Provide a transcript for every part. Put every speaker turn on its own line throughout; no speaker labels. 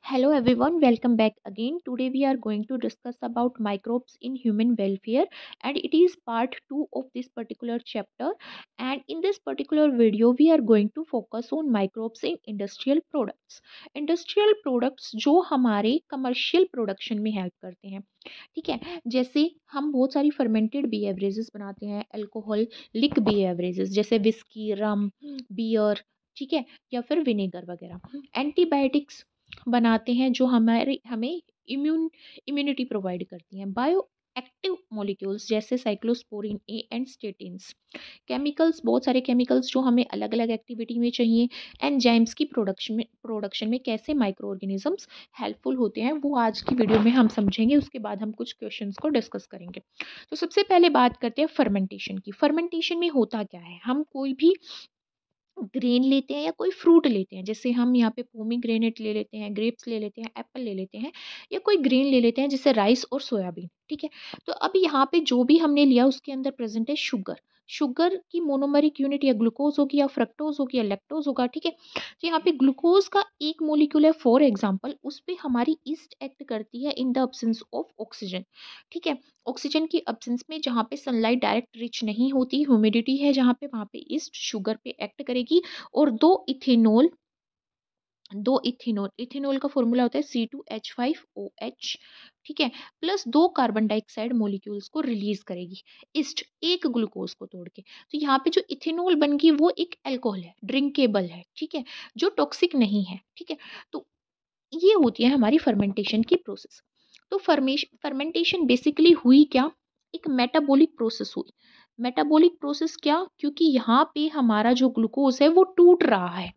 Hello everyone, welcome back again. Today we are going to discuss about microbes in human welfare, and it is part 2 of this particular chapter. And in this particular video we are going to focus on microbes in industrial products. Industrial products जो हमारे commercial production में help करते हैं, ठीक है। जैसे हम बहुत सारी फर्मेंटेड बी एवरेजेस बनाते हैं, अल्कोहलिक बी एवरेजेस जैसे विस्की, रम, बियर, ठीक है, या फिर विनेगर वगैरह। एंटीबायोटिक्स बनाते हैं जो हमें इम्यूनिटी प्रोवाइड करती हैं। बायो एक्टिव मॉलिक्यूल्स जैसे cyclosporin A and statins. Chemicals, बहुत सारे केमिकल्स जो हमें अलग अलग एक्टिविटी में चाहिए। एंजाइम्स की प्रोडक्शन में कैसे माइक्रो ऑर्गेनिजम्स हेल्पफुल होते हैं वो आज की वीडियो में हम समझेंगे। उसके बाद हम कुछ क्वेश्चंस को डिस्कस करेंगे। तो सबसे पहले बात करते हैं फर्मेंटेशन की। फर्मेंटेशन में होता क्या है, हम कोई भी ग्रेन लेते हैं या कोई फ्रूट लेते हैं, जैसे हम यहाँ पे पोमीग्रेनेट ले लेते हैं, ग्रेप्स ले लेते हैं, एप्पल ले लेते हैं, या कोई ग्रेन ले लेते हैं जैसे राइस और सोयाबीन, ठीक है। तो अब यहाँ पे जो भी हमने लिया उसके अंदर प्रेजेंट है शुगर। शुगर की मोनोमरिक यूनिट या ग्लूकोज होगी या फ्रक्टोज होगी या लैक्टोज होगा, ठीक है। तो यहाँ पे ग्लूकोज का एक मोलिक्यूल है, फॉर एग्जाम्पल, उस पर हमारी ईस्ट एक्ट करती है in the absence of oxygen, ठीक है। ऑक्सीजन की अब्सेंस में जहाँ पे सनलाइट डायरेक्ट रिच नहीं होती, ह्यूमिडिटी है जहाँ पे, वहाँ पे ईस्ट शुगर पे एक्ट करेगी। और दो इथेनॉल, इथेनॉल का फॉर्मूला होता है C2H5OH, ठीक है, प्लस दो कार्बन डाइऑक्साइड मॉलिक्यूल्स को रिलीज करेगी ईस्ट एक ग्लूकोज को तोड़ के। तो यहाँ पे जो इथेनॉल बन गई वो एक अल्कोहल है, ड्रिंकेबल है, ठीक है, जो टॉक्सिक नहीं है, ठीक है। तो ये होती है हमारी फर्मेंटेशन की प्रोसेस। तो फर्मेंटेशन बेसिकली हुई क्या, एक मेटाबॉलिक प्रोसेस हुई। मेटाबॉलिक प्रोसेस क्या, क्योंकि यहाँ पे हमारा जो ग्लूकोज है वो टूट रहा है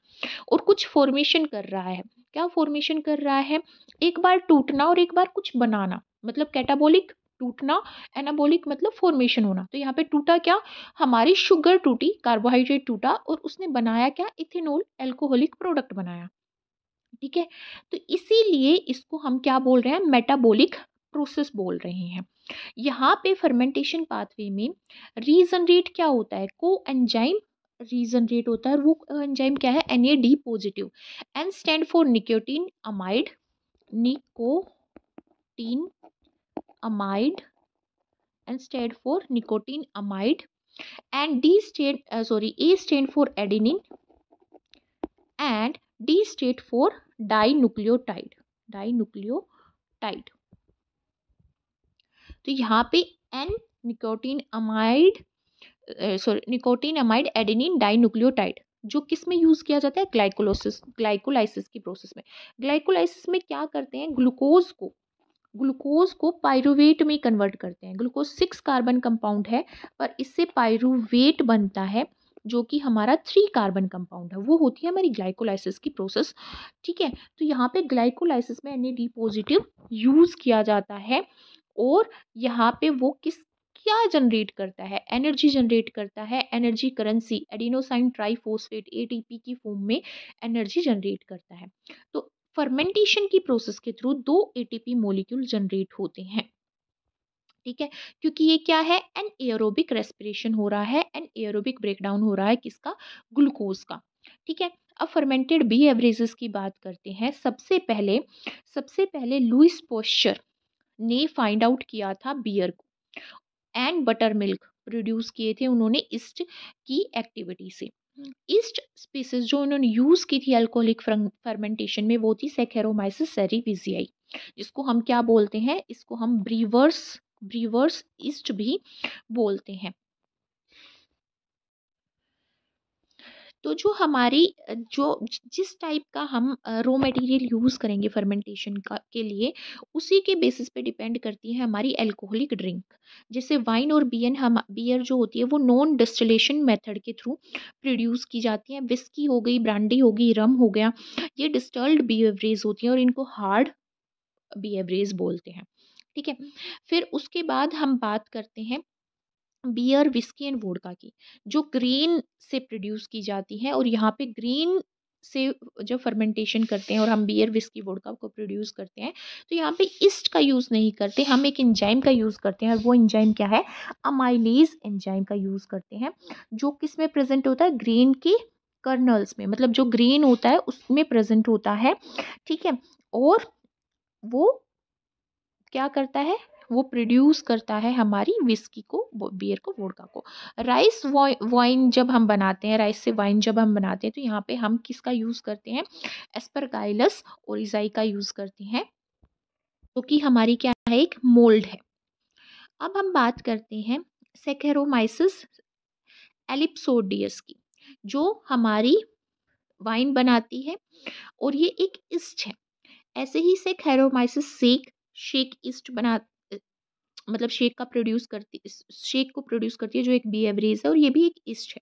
और कुछ फॉर्मेशन कर रहा है। क्या फॉर्मेशन कर रहा है, एक बार टूटना और एक बार कुछ बनाना, मतलब कैटाबॉलिक टूटना, एनाबॉलिक मतलब फॉर्मेशन होना। तो यहाँ पे टूटा क्या, हमारी शुगर टूटी, कार्बोहाइड्रेट टूटा और उसने बनाया क्या, इथेनॉल, अल्कोहलिक प्रोडक्ट बनाया, ठीक है। तो इसीलिए इसको हम क्या बोल रहे हैं, मेटाबॉलिक प्रोसेस बोल रहे हैं। यहाँ पे फर्मेंटेशन पाथवे में रीजनरेट क्या होता है, को एंजाइम रीजनरेट होता है। और वो एंजाइम क्या है, NAD positive. N stand for nicotinamide, nicotinamide, N stand for nicotinamide, and A stand for adenine, and D stand for dinucleotide, dinucleotide। तो यहाँ पे N nicotinamide adenine dinucleotide, जो किस में use किया जाता है, glycolysis की प्रोसेस में। ग्लाइकोलाइसिस में क्या करते हैं, ग्लूकोज को पायरुवेट में कन्वर्ट करते हैं। ग्लूकोज 6 कार्बन कंपाउंड है, पर इससे पायरुवेट बनता है जो कि हमारा 3 कार्बन कंपाउंड है, वो होती है हमारी ग्लाइकोलाइसिस की प्रोसेस, ठीक है। तो यहाँ पे ग्लाइकोलाइसिस में NAD पॉजिटिव यूज किया जाता है और यहाँ पे वो क्या जनरेट करता है, एनर्जी जनरेट करता है, energy currency adenosine triphosphate ATP की फॉर्म में एनर्जी जनरेट करता है। तो फर्मेंटेशन की प्रोसेस के थ्रू 2 ATP मॉलिक्यूल जनरेट होते हैं, ठीक है। क्योंकि ये क्या है, एन एरोबिक रेस्पिरेशन हो रहा है, एन एरोबिक ब्रेकडाउन हो रहा है किसका, ग्लूकोज का, ठीक है। अब फर्मेंटेड बी एवरेजेस की बात करते हैं। सबसे पहले लुइस पोस्चर ने फाइंड आउट किया था बियर को, एंड बटर मिल्क प्रोड्यूस किए थे उन्होंने ईस्ट की एक्टिविटी से। ईस्ट स्पीसीज जो उन्होंने यूज की थी अल्कोहलिक फर्मेंटेशन में वो थी सैकेरोमाइसिस सेरेविजियाई, जिसको हम क्या बोलते हैं, इसको हम ब्रीवर्स ईस्ट भी बोलते हैं। तो जो हमारी जो जिस टाइप का हम रॉ मटेरियल यूज़ करेंगे फर्मेंटेशन का के लिए, उसी के बेसिस पे डिपेंड करती है हमारी अल्कोहलिक ड्रिंक। जैसे वाइन और बियर जो होती है वो नॉन डिस्टिलेशन मेथड के थ्रू प्रोड्यूस की जाती है। विस्की हो गई, ब्रांडी हो गई, रम हो गया, ये डिस्टल्ड बीवरेज होती हैं और इनको हार्ड बीवरेज बोलते हैं, ठीक है। फिर उसके बाद हम बात करते हैं बियर, विस्की एंड वोडका की, जो ग्रेन से प्रोड्यूस की जाती है। और यहाँ पे ग्रेन से जब फर्मेंटेशन करते हैं और हम बियर, विस्की, वोडका को प्रोड्यूस करते हैं, तो यहाँ पे ईस्ट का यूज़ नहीं करते, हम एक एंजाइम का यूज़ करते हैं। और वो एंजाइम क्या है, अमाइलेज एंजाइम का यूज़ करते हैं, जो किस में प्रेजेंट होता है, ग्रेन के कर्नल्स में, मतलब जो ग्रेन होता है उसमें प्रेजेंट होता है, ठीक है। और वो क्या करता है, वो प्रोड्यूस करता है हमारी विस्की को, बियर को, वोडका को। राइस वाइन जब हम बनाते हैं, राइस से वाइन जब हम बनाते हैं, तो यहाँ पे हम किसका यूज़ करते हैं, एस्परगाइलस ओरिजाई का यूज़ करते हैं, जो कि हमारी क्या है, एक मोल्ड है। अब हम बात करते हैं सेकेरोमाइसिस एलिप्सोडियस की, जो हमारी वाइन बनाती है और ये एक ईस्ट है। ऐसे ही सेकेरोमाइसिस शेक ईस्ट बना, मतलब शेक को प्रोड्यूस करती है, जो एक बी एवरेज है, और ये भी एक ईस्ट है।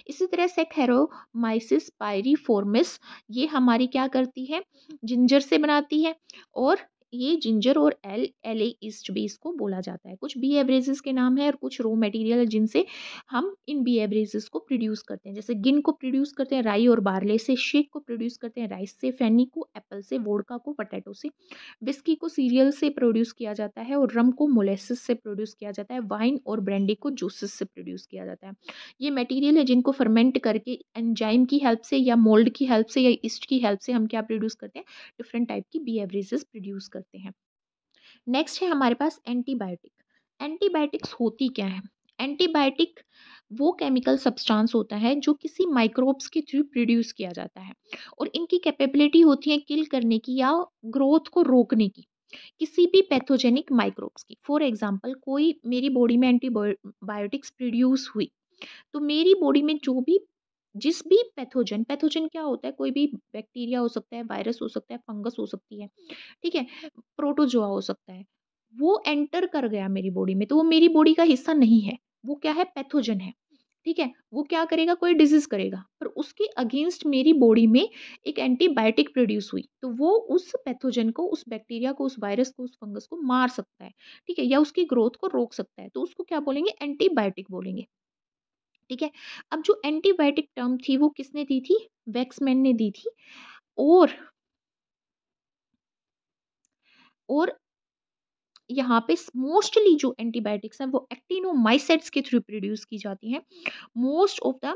इसी तरह सेकेरोमाइसिस पायरिफॉर्मिस, ये हमारी क्या करती है, जिंजर से बनाती है, और ये जिंजर और एल ईस्ट भी इसको बोला जाता है। कुछ बी एवरेजेस के नाम है और कुछ रो मटेरियल है जिनसे हम इन बी एवरेजेस को प्रोड्यूस करते हैं। जैसे गिन को प्रोड्यूस करते हैं राई और बार्ले से, शेक को प्रोड्यूस करते हैं राइस से, फेनी को एप्पल से, वोडका को पोटैटो से, विस्की को सीरियल से प्रोड्यूस किया जाता है, और रम को मोलेसिस से प्रोड्यूस किया जाता है, वाइन और ब्रांडी को जूसेस से प्रोड्यूस किया जाता है। ये मटेरियल है जिनको फर्मेंट करके एंजाइम की हेल्प से या मोल्ड की हेल्प से या ईस्ट की हेल्प से हम क्या प्रोड्यूस करते हैं, डिफरेंट टाइप की बी एवरेजेस प्रोड्यूस करते हैं। नेक्स्ट है हमारे पास एंटीबायोटिक। एंटीबायोटिक्स होती क्या है, एंटीबायोटिक वो केमिकल सब्सटेंस होता है जो किसी माइक्रोब्स के थ्रू प्रोड्यूस किया जाता है, और इनकी कैपेबिलिटी होती है किल करने की या ग्रोथ को रोकने की, किसी भी पैथोजेनिक माइक्रोब्स की। फॉर एग्जांपल, कोई मेरी बॉडी में एंटीबायोटिक्स प्रोड्यूस हुई, तो मेरी बॉडी में जो भी जिस भी पैथोजन, पैथोजन क्या होता है, कोई भी बैक्टीरिया हो सकता है, वायरस हो सकता है, फंगस हो सकती है, ठीक है, प्रोटोजोआ हो सकता है, वो एंटर कर गया मेरी बॉडी में, तो वो मेरी बॉडी का हिस्सा नहीं है, वो क्या है, पैथोजन है। ठीक है, वो क्या करेगा, कोई डिजीज करेगा, पर उसके अगेंस्ट मेरी बॉडी में एक एंटीबायोटिक प्रोड्यूस हुई, तो वो उस पैथोजन को, उस बैक्टीरिया को, उस वायरस को, उस फंगस को मार सकता है, ठीक है, या उसकी ग्रोथ को रोक सकता है, तो उसको क्या बोलेंगे, एंटीबायोटिक बोलेंगे। ठीक है, अब जो एंटीबायोटिक टर्म थी वो किसने दी थी, वैक्समैन ने दी थी। और और यहाँ पे मोस्टली जो एंटीबायोटिक्स हैं वो एक्टिनोमाइसेट्स के थ्रू प्रोड्यूस की जाती हैं। मोस्ट ऑफ द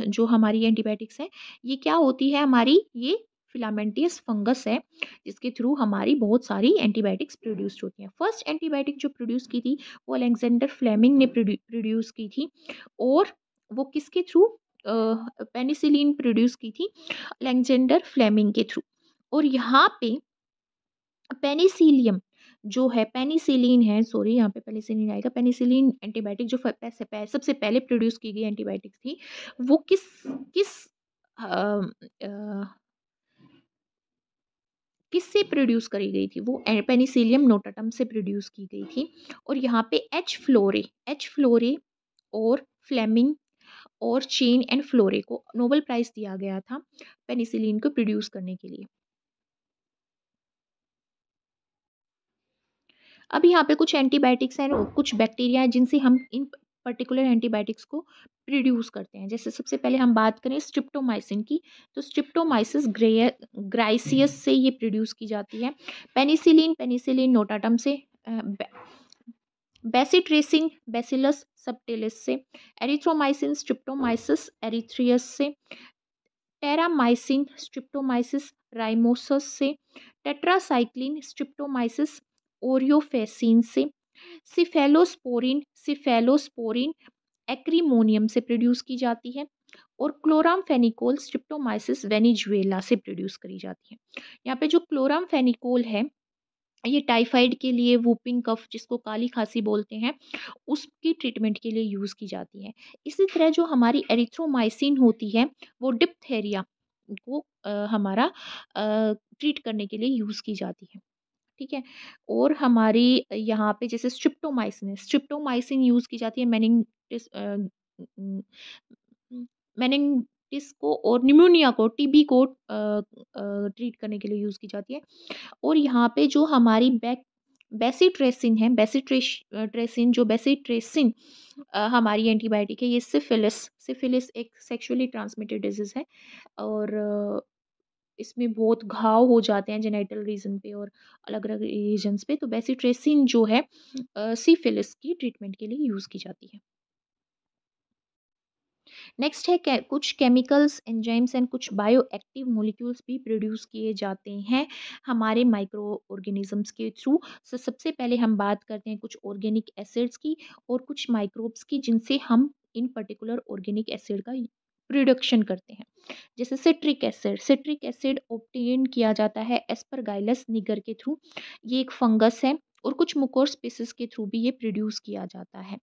जो हमारी एंटीबायोटिक्स है, ये क्या होती है, हमारी ये फिलामेंटियस फंगस है, जिसके थ्रू हमारी बहुत सारी एंटीबायोटिक्स प्रोड्यूस होती हैं। फर्स्ट एंटीबायोटिक जो प्रोड्यूस की थी वो अलेक्जेंडर फ्लेमिंग ने प्रोड्यूस की थी, और वो किसके थ्रू, पेनिसिलिन प्रोड्यूस की थी अलेक्जेंडर फ्लेमिंग के थ्रू। और यहाँ पे पेनिसिलियम जो है, पेनिसिलिन है, सॉरी यहाँ पे पेनिसिलिन आएगा, पेनिसिलिन एंटीबायोटिक जो सबसे पहले प्रोड्यूस की गई एंटीबायोटिक थी, वो किस किस किससे प्रोड्यूस करी गई थी, वो पेनिसिलियम नोटाटम से प्रोड्यूस की गई थी। और यहाँ पे एच फ्लोरे और फ्लेमिंग और चेन एंड फ्लोरे को नोबेल प्राइज दिया गया था पेनिसिलिन को प्रोड्यूस करने के लिए। अब यहाँ पे कुछ एंटीबायोटिक्स हैं, कुछ बैक्टीरिया हैं जिनसे हम इन पर्टिकुलर एंटीबायोटिक्स को प्रोड्यूस करते हैं। जैसे सबसे पहले हम बात करें स्ट्रिप्टोमाइसिन की, तो स्ट्रिप्टोमाइसिस ग्राइसियस से ये प्रोड्यूस की जाती है। पेनिसिलिन पेनिसिलिन नोटाटम से, बेसिट्रेसिन बेसिलस सबटिलिस से, एरिथ्रोमाइसिन स्ट्रिप्टोमाइसिस एरिथ्रियस से, टेरामाइसिन स्ट्रिप्टोमाइसिस राइमोसस से, टेट्रासाइक्लिन स्ट्रिप्टोमाइसिस ओरियोफेसिन से, सिफेलोस्पोरिन एक्रीमोनियम से प्रोड्यूस की जाती है, और क्लोरामफेनिकोल स्ट्रिप्टोमाइसिस वेनिजुएला से प्रोड्यूस करी जाती है। यहाँ पे जो क्लोरामफेनिकोल है, ये टाइफाइड के लिए, वूपिंग कफ जिसको काली खांसी बोलते हैं, उसकी ट्रीटमेंट के लिए यूज़ की जाती है। इसी तरह जो हमारी एरिथ्रोमाइसिन होती है, वो डिप्थेरिया को हमारा ट्रीट करने के लिए यूज़ की जाती है। ठीक है, और हमारी यहाँ पे जैसे स्ट्रिप्टोमाइसिन यूज़ की जाती है मेनिंगिटिस को और निमोनिया को, टीबी को ट्रीट करने के लिए यूज़ की जाती है। और यहाँ पे जो हमारी बेसिट्रेसिन है, बेसिट्रेसिन हमारी एंटीबायोटिक है, ये सिफिलिस एक सेक्सुअली ट्रांसमिटेड डिजीज़ है, और इसमें बहुत घाव हो जाते हैं जेनिटल रीजन पे और अलग अलग रीजन्स पे, तो बेसिट्रेसिन जो है सिफिलिस की ट्रीटमेंट के लिए यूज़ की जाती है। नेक्स्ट है कुछ केमिकल्स, एंजाइम्स एंड कुछ बायो एक्टिव मोलिक्यूल्स भी प्रोड्यूस किए जाते हैं हमारे माइक्रो ऑर्गेनिजम्स के थ्रू। सबसे पहले हम बात करते हैं कुछ ऑर्गेनिक एसिड्स की और कुछ माइक्रोब्स की, जिनसे हम इन पर्टिकुलर ऑर्गेनिक एसिड का प्रोडक्शन करते हैं। जैसे सिट्रिक एसिड ऑब्टेन किया जाता है एस्परगाइलस निगर के थ्रू। ये एक फंगस है और कुछ मुकोर स्पीसीज के थ्रू भी ये प्रोड्यूस किया जाता है।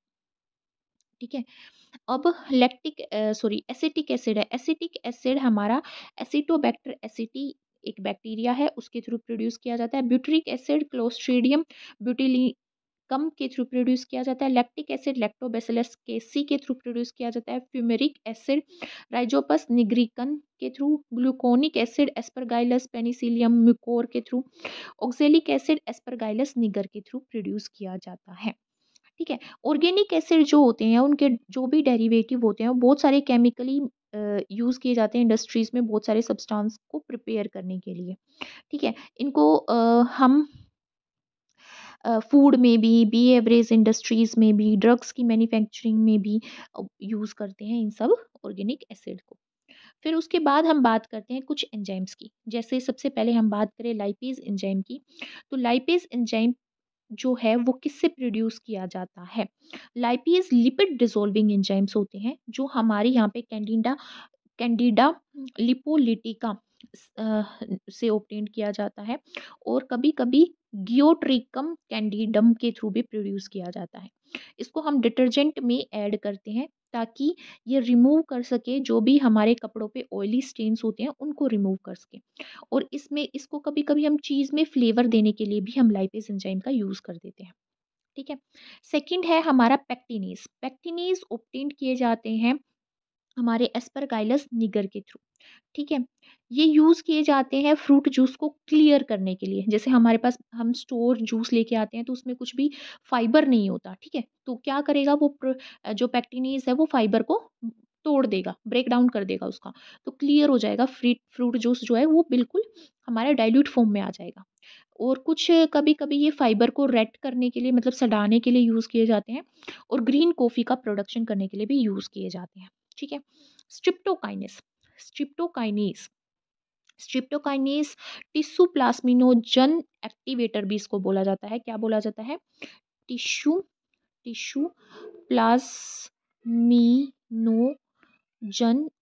ठीक है। अब एसिटिक एसिड है। एसिटिक एसिड हमारा एसिटोबैक्टर एसिटी एक बैक्टीरिया है, उसके थ्रू प्रोड्यूस किया जाता है। ब्यूटरिक एसिड क्लोस्ट्रीडियम ब्यूटिलिकम के थ्रू प्रोड्यूस किया जाता है। लैक्टिक एसिड लैक्टोबैसिलस केसी के थ्रू प्रोड्यूस किया जाता है। फ्यूमेरिक एसिड राइजोपस निग्रिकन के through. Gluconic acid aspergillus penicillium mucor के through. Oxalic acid aspergillus niger के थ्रू प्रोड्यूस किया जाता है। ठीक है। ऑर्गेनिक एसिड जो होते हैं उनके जो भी डेरिवेटिव होते हैं वो बहुत सारे केमिकली यूज़ किए जाते हैं इंडस्ट्रीज़ में बहुत सारे सब्सटेंस को प्रिपेयर करने के लिए। ठीक है। इनको हम फूड में भी, एवरेज इंडस्ट्रीज़ में भी, ड्रग्स की मैन्युफैक्चरिंग में भी यूज़ करते हैं इन सब ऑर्गेनिक एसिड को। फिर उसके बाद हम बात करते हैं कुछ एंजाइम्स की। जैसे सबसे पहले हम बात करें लाइपेज एंजाइम की, तो लाइपेज एंजाइम जो है वो किससे प्रोड्यूस किया जाता है? लाइपेज लिपिड डिसॉल्विंग एंजाइम्स होते हैं जो हमारे यहाँ पे कैंडिडा लिपोलिटिका से ऑब्टेन किया जाता है और कभी-कभी गियोट्रिकम कैंडिडम के थ्रू भी प्रोड्यूस किया जाता है। इसको हम डिटर्जेंट में ऐड करते हैं ताकि ये रिमूव कर सके जो भी हमारे कपड़ों पे ऑयली स्टेन्स होते हैं उनको रिमूव कर सके। और इसमें इसको कभी-कभी हम चीज़ में फ्लेवर देने के लिए भी हम लाइपेज एंजाइम का यूज़ कर देते हैं। ठीक है। सेकंड है हमारा पेक्टिनेज। पेक्टिनेज ऑब्टेन किए जाते हैं हमारे एस्परगाइलस निगर के थ्रू। ठीक है। ये यूज़ किए जाते हैं फ्रूट जूस को क्लियर करने के लिए। जैसे हमारे पास हम स्टोर जूस लेके आते हैं तो उसमें कुछ भी फाइबर नहीं होता, ठीक है? तो क्या करेगा वो जो पेक्टिनेज है वो फाइबर को तोड़ देगा, ब्रेक डाउन कर देगा उसका। तो क्लियर हो जाएगा फ्रूट जूस जो है वो बिल्कुल हमारे डाइल्यूट फॉर्म में आ जाएगा। और कुछ कभी-कभी ये फाइबर को रेट करने के लिए मतलब सड़ाने के लिए यूज़ किए जाते हैं और ग्रीन कॉफ़ी का प्रोडक्शन करने के लिए भी यूज़ किए जाते हैं। ठीक है। स्ट्रिप्टोकाइनेस स्ट्रिप्टोकाइनेस स्ट्रिप्टोकाइनेस टिश्यू प्लाज्मिनोजन एक्टिवेटर भी इसको बोला जाता है। क्या बोला जाता है? Tissue tissue plasminogen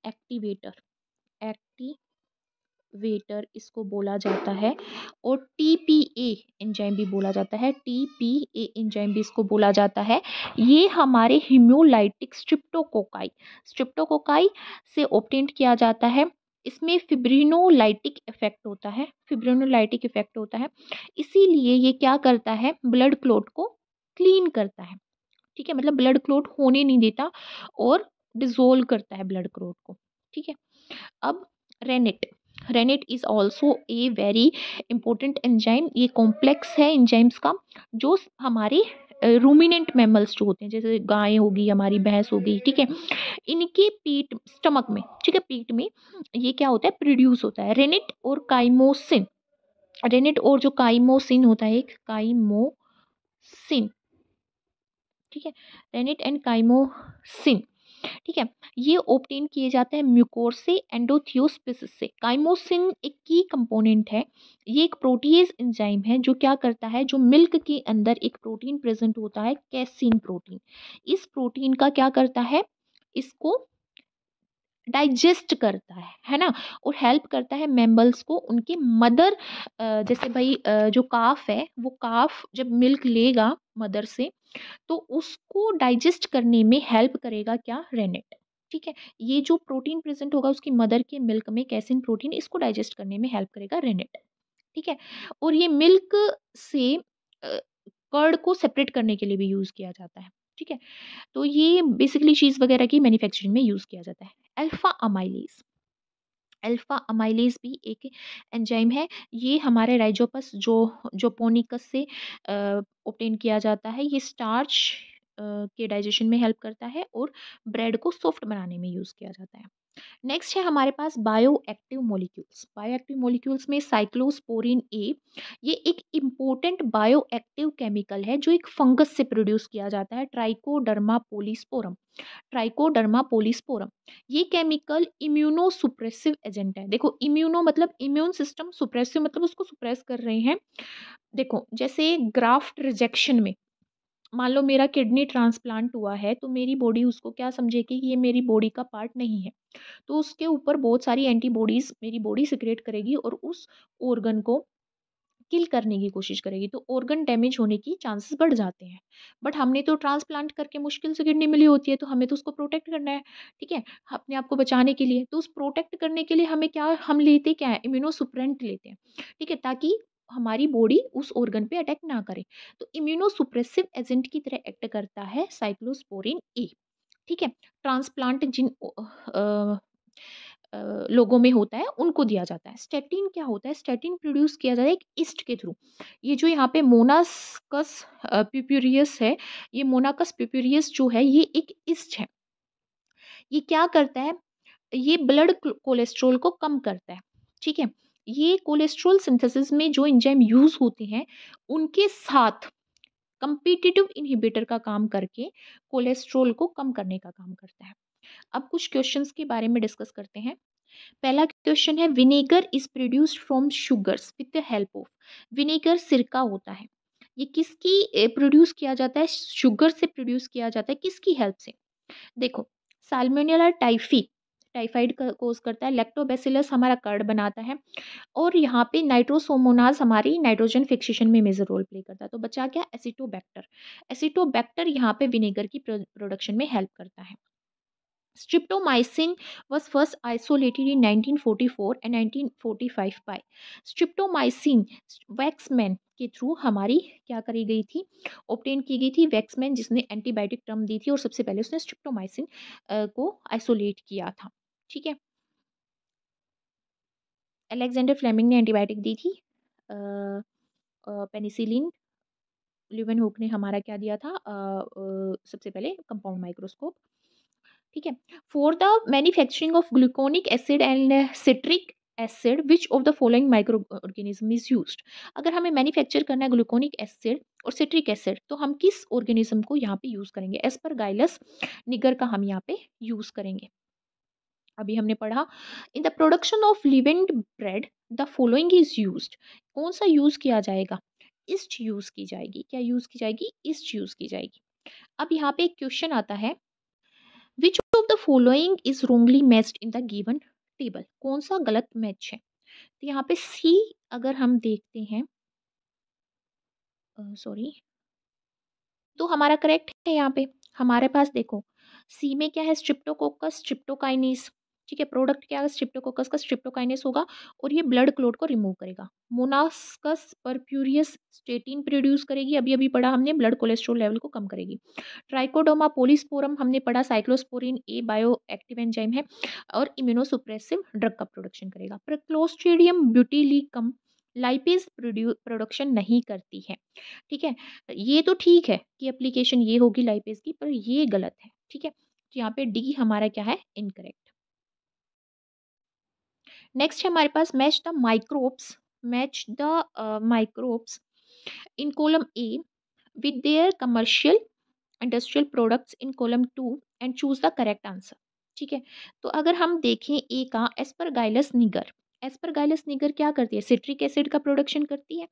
activator activator इसको बोला जाता है। और टीपीए एंजाइम भी बोला जाता है। टीपीए एंजाइम भी इसको बोला जाता है। ये हमारे हिम्योलाइटिक स्ट्रिप्टोकोकाई से ऑब्टेन किया जाता है। इसमें फिब्रिनोलाइटिक इफेक्ट होता है। इसीलिए ये क्या करता है? ब्लड क्लॉट को क्लीन करता है। ठीक है। मतलब ब्लड क्लॉट होने नहीं देता और डिसॉल्व करता है ब्लड क्लॉट को। ठीक है। अब rennet rennet is also a very important enzyme. ये कॉम्प्लेक्स है एंजाइम्स का जो हमारे रूमिनेंट मैमल्स जो होते हैं जैसे गाय होगी, हमारी भैंस होगी, ठीक है, इनके पीठ स्टमक में, ठीक है, पीठ में ये क्या होता है? प्रोड्यूस होता है रेनिट और काइमोसिन। रेनिट और जो काइमोसिन होता है, एक काइमोसिन, ठीक है, रेनिट एंड काइमोसिन, ठीक है, ये ऑब्टेन किए जाते हैं म्यूकोर से, एंडोथियोस्पिसिस से। काइमोसिन एक की कंपोनेंट है। ये एक प्रोटीज एंजाइम है जो क्या करता है? जो मिल्क के अंदर एक प्रोटीन प्रेजेंट होता है, कैसीन प्रोटीन। इस प्रोटीन का क्या करता है? इसको डाइजेस्ट करता है ना, और हेल्प करता है मैमल्स को उनके मदर, जैसे भाई जो काफ है वो काफ जब मिल्क लेगा मदर से तो उसको डाइजेस्ट करने में हेल्प करेगा क्या? रेनेट। ठीक है। ये जो प्रोटीन प्रेजेंट होगा उसकी मदर के मिल्क में, कैसिन प्रोटीन, इसको डाइजेस्ट करने में हेल्प करेगा रेनेट। ठीक है। और ये मिल्क से कर्ड को सेपरेट करने के लिए भी यूज़ किया जाता है। ठीक है। तो ये बेसिकली चीज़ वगैरह की मैन्युफैक्चरिंग में यूज़ किया जाता है। अल्फा अमाइलेज अल्फा अमाइलेज भी एक एंजाइम है। ये हमारे राइजोपस जोपोनिकस से ऑब्टेन किया जाता है। ये स्टार्च के डाइजेशन में हेल्प करता है और ब्रेड को सॉफ्ट बनाने में यूज़ किया जाता है। नेक्स्ट है हमारे पास bio active molecules. Bio active molecules में साइक्लोस्पोरिन ए, ये एक इम्पोर्टेंट बायो एक्टिव केमिकल है जो एक फंगस से प्रोड्यूस किया जाता है, ट्राइकोडर्मा पोलिस्पोरम। ट्राइकोडर्मा पोलिस्पोरम, ये केमिकल इम्यूनो सुप्रेसिव एजेंट है। देखो इम्यूनो मतलब इम्यून सिस्टम, सुप्रेसिव मतलब उसको सुप्रेस कर रहे हैं। देखो जैसे ग्राफ्ट रिजेक्शन में, मान लो मेरा किडनी ट्रांसप्लांट हुआ है तो मेरी बॉडी उसको क्या समझेगी कि ये मेरी बॉडी का पार्ट नहीं है, तो उसके ऊपर बहुत सारी एंटीबॉडीज मेरी बॉडी सिक्रेट करेगी और उस ऑर्गन को किल करने की कोशिश करेगी, तो ऑर्गन डैमेज होने की चांसेस बढ़ जाते हैं। बट हमने तो ट्रांसप्लांट करके मुश्किल से किडनी मिली होती है, तो हमें तो उसको प्रोटेक्ट करना है, ठीक है, अपने आप को बचाने के लिए। तो उस प्रोटेक्ट करने के लिए हमें क्या, हम लेते क्या है, इम्यूनोसुप्रेंट लेते हैं, ठीक है, ताकि हमारी बॉडी उस ऑर्गन पे अटैक ना करे। तो इम्यूनोसुप्रेसिव एजेंट की तरह एक्ट करता है साइक्लोस्पोरिन ए, ठीक है। ट्रांसप्लांट जिन लोगों में होता है उनको दिया जाता है। स्टेटिन क्या होता है, स्टेटिन प्रोड्यूस किया जाता है एक ईस्ट के थ्रू। ये जो यहाँ पे मोनास्कस प्यूपेरियस है, ये मोनाकस प्यूपेरियस जो है ये एक ईस्ट है। ये क्या करता है, ये ब्लड कोलेस्ट्रॉल को कम करता है, ठीक है। ये कोलेस्ट्रॉल सिंथेसिस में जो एंजाइम यूज होते हैं उनके साथ कंपिटिटिव इनहिबिटर का काम करके कोलेस्ट्रॉल को कम करने का काम करता है। अब कुछ क्वेश्चंस के बारे में डिस्कस करते हैं। पहला क्वेश्चन है, vinegar is produced from sugars with the help of. Vinegar सिरका होता है, ये किसकी प्रोड्यूस किया जाता है, शुगर से प्रोड्यूस किया जाता है, किसकी हेल्प से। देखो साल्मोनेला टाइफी, टाइफाइड का कोज करता है, लैक्टोबैसिलस हमारा कर्ड बनाता है, और यहाँ पे नाइट्रोसोमोनाज हमारी नाइट्रोजन फिक्सेशन में मेजर रोल प्ले करता है। तो बचा क्या, एसिटोबैक्टर। एसिटोबैक्टर यहाँ पे विनेगर की प्रोडक्शन में हेल्प करता है। Streptomycin was first isolated in 1944 and 1945 by streptomycin Waksman के थ्रू हमारी क्या करी गई थी, ऑब्टेन की गई थी। वैक्समैन जिसने एंटीबायोटिक टर्म दी थी और सबसे पहले उसने स्ट्रिप्टोमाइसिन को आइसोलेट किया था, ठीक है। अलेक्जेंडर फ्लेमिंग ने एंटीबायोटिक दी थी, पेनिसिलिन। ल्यूवेनहुक ने हमारा क्या दिया था, सबसे पहले कंपाउंड माइक्रोस्कोप, ठीक है। For the manufacturing of gluconic acid and citric acid which of the following micro organism is used. अगर हमें मैन्युफैक्चर करना है ग्लूकोनिक एसिड और सिट्रिक एसिड तो हम किस ऑर्गेनिज्म को यहाँ पे यूज करेंगे, एस्परगाइलस निगर का हम यहाँ पे यूज करेंगे। अभी हमने पढ़ा, in the production of leavened bread the following is used. कौन सा यूज किया जाएगा, ईस्ट यूज की जाएगी। क्या यूज की जाएगी, ईस्ट यूज की जाएगी। अब यहाँ पे एक क्वेश्चन आता है, which of the following is wrongly matched in the given table. कौन सा गलत मैच है, तो यहाँ पे सी अगर हम देखते हैं, सॉरी, तो हमारा करेक्ट है। यहाँ पे हमारे पास देखो सी में क्या है, स्ट्रिप्टोकोकस स्ट्रिप्टोकाइनेस, ठीक है। प्रोडक्ट क्या है स्ट्रिप्टोकोकस का, स्ट्रिप्टोकाइनेस होगा और ये ब्लड क्लोट को रिमूव करेगा। मोनास्कस परप्यूरियस स्टेटिन प्रोड्यूस करेगी, अभी अभी पढ़ा हमने, ब्लड कोलेस्ट्रॉल लेवल को कम करेगी। ट्राइकोडोमा पोलिस्पोरम हमने पढ़ा, cyclosporin A bio active enzyme है और इम्यूनोसुप्रेसिव ड्रग का प्रोडक्शन करेगा। पर क्लोस्ट्रीडियम ब्यूटिलिकम लाइपेज प्रोडक्शन नहीं करती है, ठीक है। ये तो ठीक है कि एप्लीकेशन ये होगी लाइपेज की, पर ये गलत है, ठीक है। तो यहाँ पे डी हमारा क्या है, इनकरेक्ट। नेक्स्ट है हमारे पास, match the microbes in column A with their commercial industrial products in column 2 and choose the correct answer, ठीक है। तो अगर हम देखें ए का, एस्परगाइलस निगर, एस्परगाइलस निगर क्या करती है, सिट्रिक एसिड का प्रोडक्शन करती है।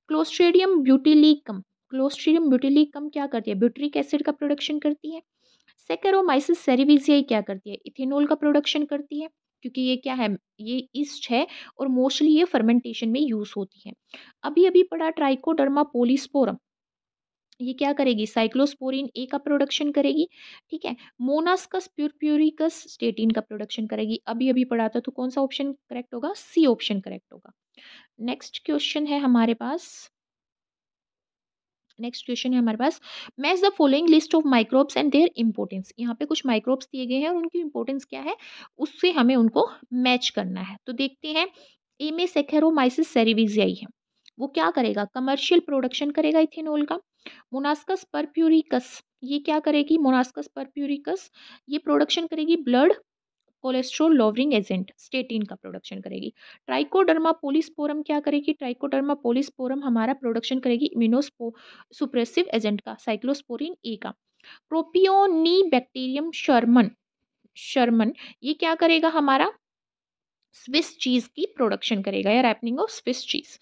क्लोस्ट्रीडियम ब्यूटिलिकम, क्लोस्ट्रीडियम ब्यूटिलिकम क्या करती है, ब्यूटरिक एसिड का प्रोडक्शन करती है। सेकेरोमाइसिस सेरेविजियाई क्या करती है, इथेनॉल का प्रोडक्शन करती है, क्योंकि ये क्या है, ये ईस्ट है और मोस्टली ये फर्मेंटेशन में यूज होती है। अभी अभी पढ़ा ट्राइकोडर्मा पोलिस्पोरम, ये क्या करेगी, साइक्लोस्पोरिन ए का प्रोडक्शन करेगी, ठीक है। मोनास्कस प्यूरप्यूरिकस स्टेटिन का प्रोडक्शन करेगी, अभी अभी पढ़ा था। तो कौन सा ऑप्शन करेक्ट होगा, सी ऑप्शन करेक्ट होगा। नेक्स्ट क्वेश्चन है हमारे पास, match the following list of microbes and their importance. यहाँ पे कुछ माइक्रोब्स दिए गए हैं और उनकी इंपॉर्टेंस क्या है, उससे हमें उनको मैच करना है। तो देखते हैं, ए में सेकेरोमाइसिस सेरेविजियाई है, वो क्या करेगा, कमर्शियल प्रोडक्शन करेगा इथेनॉल का। मोनास्कस परप्यूरिकस, ये क्या करेगी, मोनास्कस परप्यूरिकस, ये प्रोडक्शन करेगी blood cholesterol lowering agent statin का प्रोडक्शन करेगी। ट्राइकोडर्मा पोलिस्पोरम क्या करेगी? ट्राइकोडर्मा पोलिस्पोरम हमारा प्रोडक्शन करेगी इम्यूनो सुप्रेसिव एजेंट का, साइक्लोस्पोरिन ए का। प्रोपियोनिबैक्टीरियम शर्मन शर्मन ये क्या करेगा? हमारा स्विस चीज की प्रोडक्शन करेगा या रैपनिंग ऑफ स्विस चीज।